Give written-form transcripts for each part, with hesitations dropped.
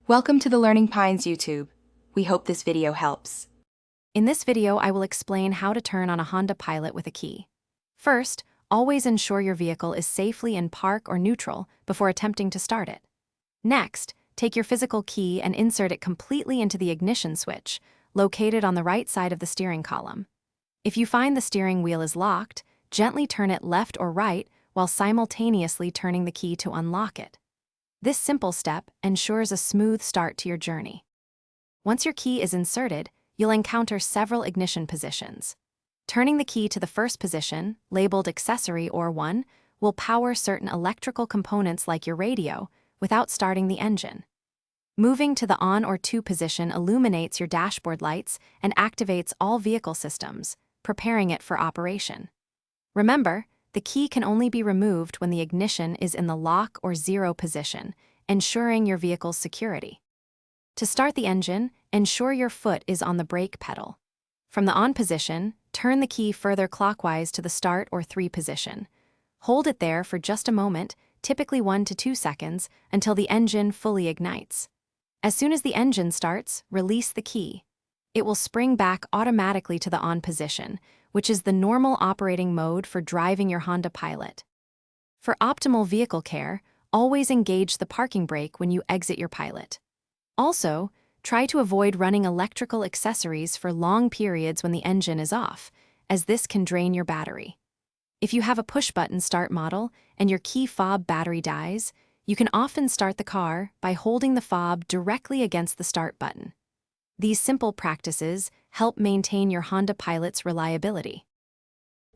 Welcome to the Learning Pines YouTube. We hope this video helps. In this video, I will explain how to turn on a Honda Pilot with a key. First, always ensure your vehicle is safely in park or neutral before attempting to start it. Next, take your physical key and insert it completely into the ignition switch, located on the right side of the steering column. If you find the steering wheel is locked, gently turn it left or right while simultaneously turning the key to unlock it. This simple step ensures a smooth start to your journey. Once your key is inserted, you'll encounter several ignition positions. Turning the key to the first position, labeled Accessory or 1, will power certain electrical components like your radio without starting the engine. Moving to the On or 2 position illuminates your dashboard lights and activates all vehicle systems, preparing it for operation. Remember, the key can only be removed when the ignition is in the lock or 0 position, ensuring your vehicle's security. To start the engine, ensure your foot is on the brake pedal. From the On position, turn the key further clockwise to the Start or 3 position. Hold it there for just a moment, typically 1 to 2 seconds, until the engine fully ignites. As soon as the engine starts, release the key. It will spring back automatically to the On position, which is the normal operating mode for driving your Honda Pilot. For optimal vehicle care, always engage the parking brake when you exit your Pilot. Also, try to avoid running electrical accessories for long periods when the engine is off, as this can drain your battery. If you have a push-button start model and your key fob battery dies, you can often start the car by holding the fob directly against the start button. These simple practices help maintain your Honda Pilot's reliability.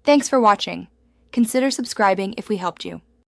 Thanks for watching. Consider subscribing if we helped you.